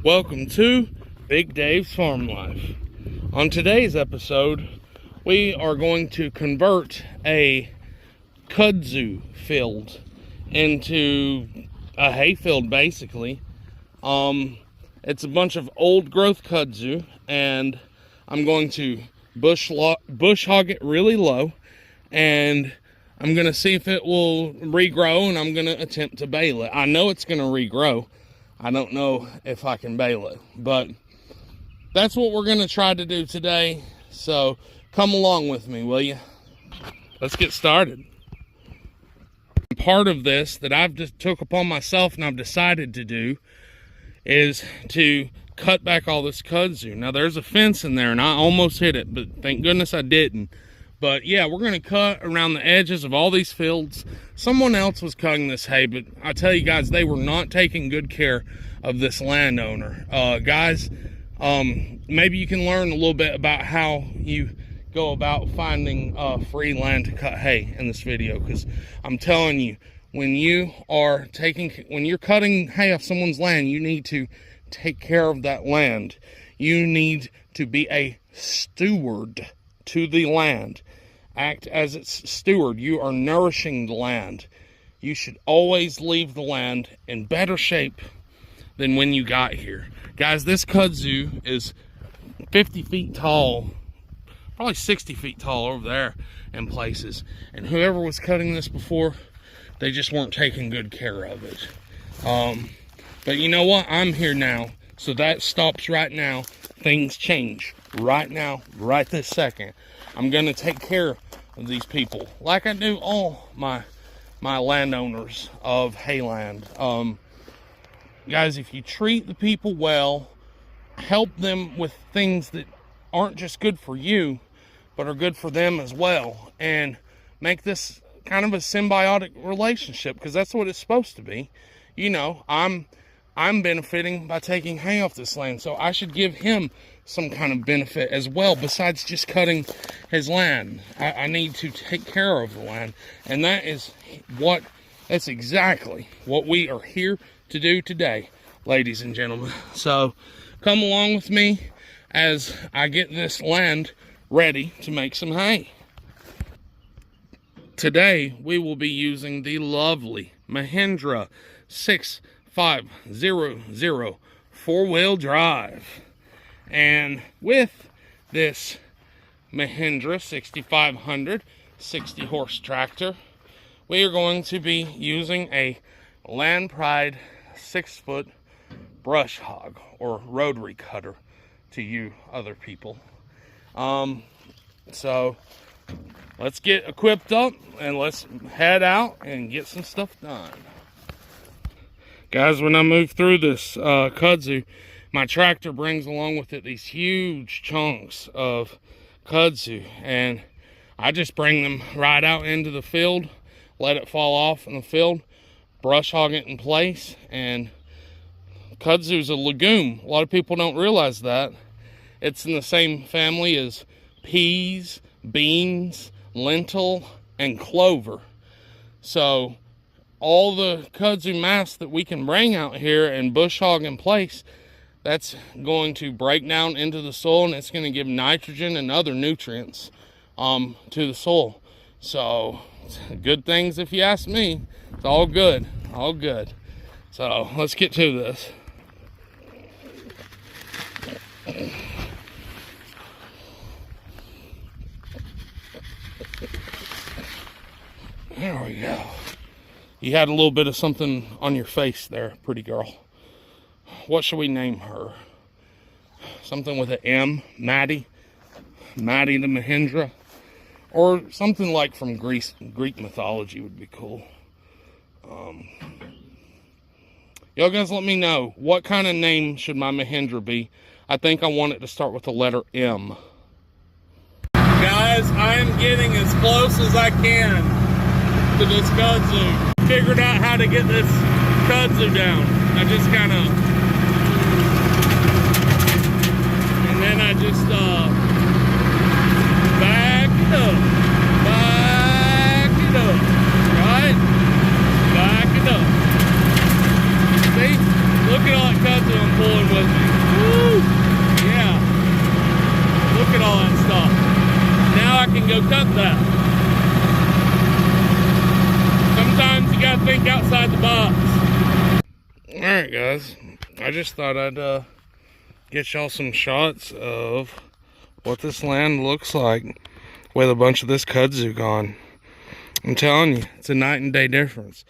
Welcome to Big Dave's Farm Life. On today's episode, we are going to convert a kudzu field into a hay field, basically. It's a bunch of old growth kudzu, and I'm going to bush hog it really low, and I'm going to see if it will regrow, and I'm going to attempt to bale it. I know it's going to regrow. I don't know if I can bale it, but that's what we're going to try to do today. So come along with me, will you? Let's get started. Part of this that I've just took upon myself and I've decided to do is to cut back all this kudzu. Now there's a fence in there and I almost hit it, but thank goodness I didn't. But yeah, we're going to cut around the edges of all these fields. Someone else was cutting this hay, but I tell you guys, they were not taking good care of this landowner. Guys, maybe you can learn a little bit about how you go about finding free land to cut hay in this video, because I'm telling you, when you're cutting hay off someone's land, you need to take care of that land. You need to be a steward to the land. Act as its steward. You are nourishing the land. You should always leave the land in better shape than when you got here. Guys, this kudzu is 50 feet tall, probably 60 feet tall over there in places. And whoever was cutting this before, they just weren't taking good care of it. But you know what? I'm here now. So that stops right now. Things change right now, right this second. I'm going to take care of these people like I do all my landowners of hayland. Guys, if you treat the people well, help them with things that aren't just good for you, but are good for them as well, and make this kind of a symbiotic relationship, because that's what it's supposed to be. You know, I'm benefiting by taking hay off this land, so I should give him some kind of benefit as well, besides just cutting his land. I need to take care of the land, and that's exactly what we are here to do today, ladies and gentlemen. So come along with me as I get this land ready to make some hay. Today we will be using the lovely Mahindra 6500 four-wheel drive. And with this Mahindra 6500 60 horse tractor, we are going to be using a Land Pride 6-foot brush hog, or rotary cutter to you other people. So let's get equipped up and let's head out and get some stuff done. Guys, when I move through this kudzu, my tractor brings along with it these huge chunks of kudzu, and I just bring them right out into the field, let it fall off in the field, brush hog it in place. And kudzu is a legume. A lot of people don't realize that. It's in the same family as peas, beans, lentil, and clover. So all the kudzu mass that we can bring out here and bush hog in place, that's going to break down into the soil, and it's going to give nitrogen and other nutrients to the soil. So good things, if you ask me. It's all good, all good. So let's get to this. There we go. You had a little bit of something on your face there, pretty girl. What should we name her? Something with an M, Maddie the Mahindra, or something like from Greek mythology would be cool. Y'all guys let me know, what kind of name should my Mahindra be? I think I want it to start with the letter M. Guys, I am getting as close as I can to this kudzu. Figured out how to get this kudzu down. I just kind of, and then I just back it up, back think outside the box. Alright guys, I just thought I'd get y'all some shots of what this land looks like with a bunch of this kudzu gone. I'm telling you, it's a night and day difference.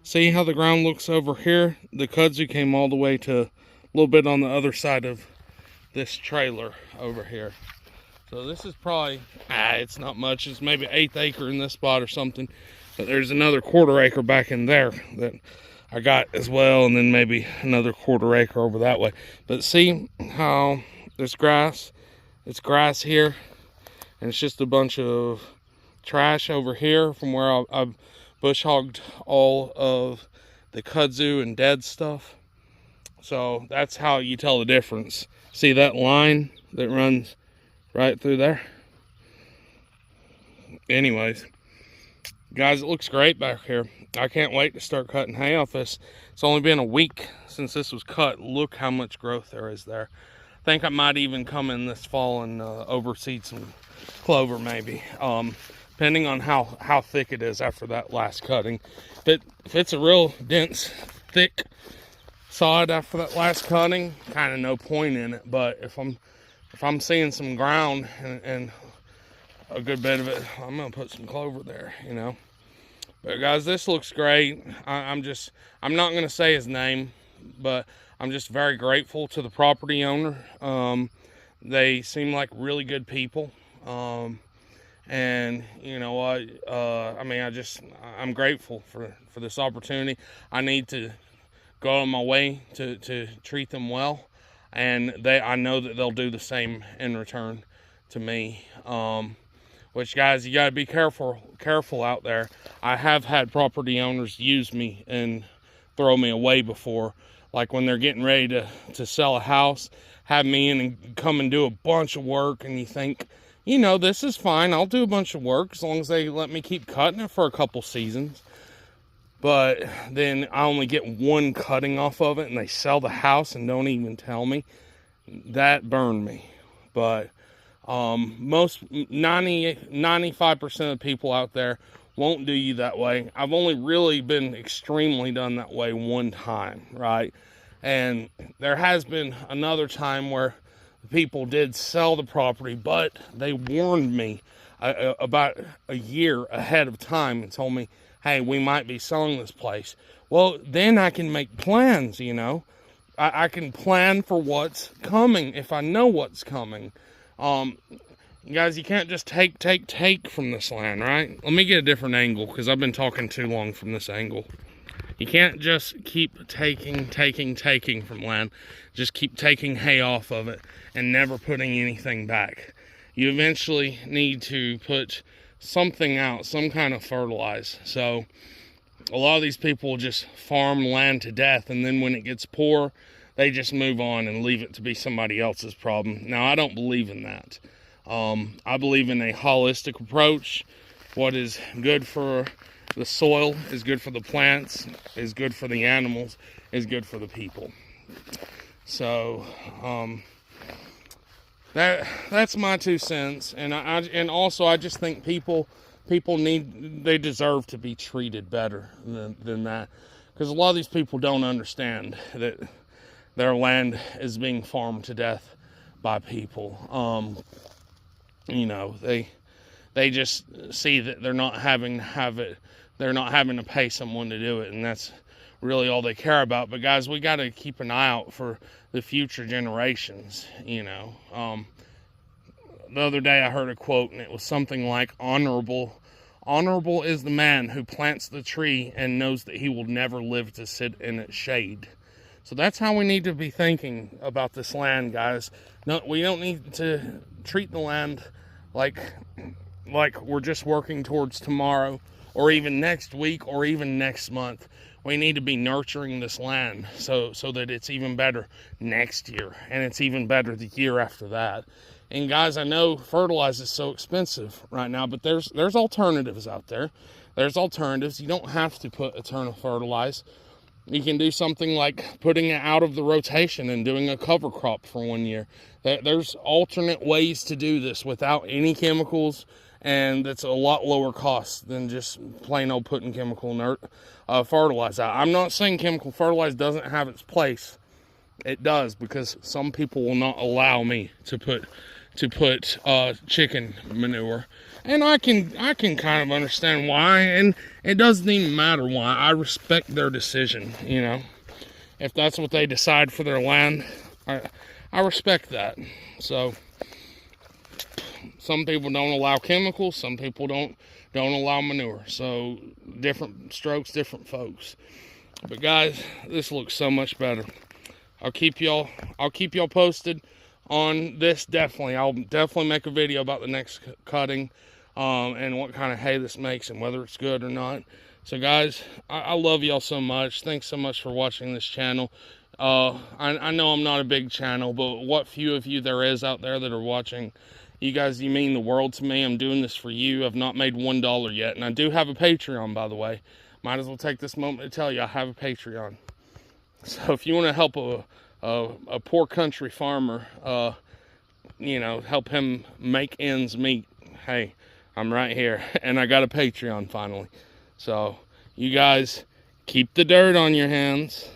See how the ground looks over here? The kudzu came all the way to a little bit on the other side of this trailer over here. So this is probably, it's not much. It's maybe 1/8 acre in this spot or something. But there's another 1/4 acre back in there that I got as well. And then maybe another 1/4 acre over that way. But see how there's grass? It's grass here. And it's just a bunch of trash over here from where I've bush hogged all of the kudzu and dead stuff. So that's how you tell the difference. See that line that runs right through there? Anyways, guys, it looks great back here. I can't wait to start cutting hay off this. It's only been a week since this was cut. Look how much growth there is there. I think I might even come in this fall and overseed some clover maybe. Depending on how thick it is after that last cutting. If it's a real dense, thick sod after that last cutting, kind of no point in it. But if I'm seeing some ground and a good bit of it, I'm gonna put some clover there, you know. But guys, this looks great. I'm not gonna say his name, but I'm just very grateful to the property owner. They seem like really good people. And you know what, I mean, I'm grateful for this opportunity. I need to go on my way to treat them well, and I know that they'll do the same in return to me. Which, guys, you gotta be careful out there. I have had property owners use me and throw me away before, like when they're getting ready to sell a house, have me in and come and do a bunch of work, and you think, you know, this is fine. I'll do a bunch of work as long as they let me keep cutting it for a couple seasons. But then I only get one cutting off of it and they sell the house and don't even tell me. That burned me. But 95% of people out there won't do you that way. I've only really been extremely done that way one time, right? And there has been another time where people did sell the property, but they warned me about a year ahead of time and told me, hey, we might be selling this place. Well, then I can make plans, you know. I can plan for what's coming if I know what's coming. Guys, you can't just take from this land, right? Let me get a different angle because I've been talking too long from this angle. You can't just keep taking from land. Just keep taking hay off of it and never putting anything back. You eventually need to put something out, some kind of fertilize. So a lot of these people just farm land to death, and then when it gets poor, they just move on and leave it to be somebody else's problem. Now, I don't believe in that. I believe in a holistic approach. What is good for the soil is good for the plants, is good for the animals, is good for the people. So that's my 2 cents. And also I just think people they deserve to be treated better than that, because a lot of these people don't understand that their land is being farmed to death by people. You know, they just see that they're not having to pay someone to do it, and that's really all they care about. But guys, we got to keep an eye out for the future generations, you know. The other day I heard a quote, and it was something like, honorable is the man who plants the tree and knows that he will never live to sit in its shade. So that's how we need to be thinking about this land, guys. No, we don't need to treat the land like we're just working towards tomorrow, or even next week, or even next month. We need to be nurturing this land so that it's even better next year, and it's even better the year after that. And guys, I know fertilizer is so expensive right now, but there's alternatives out there. There's alternatives. You don't have to put a ton of fertilizer. You can do something like putting it out of the rotation and doing a cover crop for 1 year. There's alternate ways to do this without any chemicals and it's a lot lower cost than just plain old putting chemical fertilizer out. I'm not saying chemical fertilizer doesn't have its place. It does, because some people will not allow me to put chicken manure, and I can kind of understand why, and it doesn't even matter why. I respect their decision. You know, if that's what they decide for their land, I respect that. So some people don't allow chemicals, some people don't allow manure. So different strokes, different folks. But guys, this looks so much better. I'll keep y'all posted on this. I'll definitely make a video about the next cutting, and what kind of hay this makes and whether it's good or not. So guys, I love y'all so much. Thanks so much for watching this channel. I know I'm not a big channel, but what few of you there is out there that are watching, you guys, you mean the world to me. I'm doing this for you. I've not made $1 yet, and I do have a Patreon, by the way. Might as well take this moment to tell you I have a Patreon. So if you want to help a poor country farmer, you know, help him make ends meet, hey, I'm right here. And I got a Patreon finally. So you guys, keep the dirt on your hands.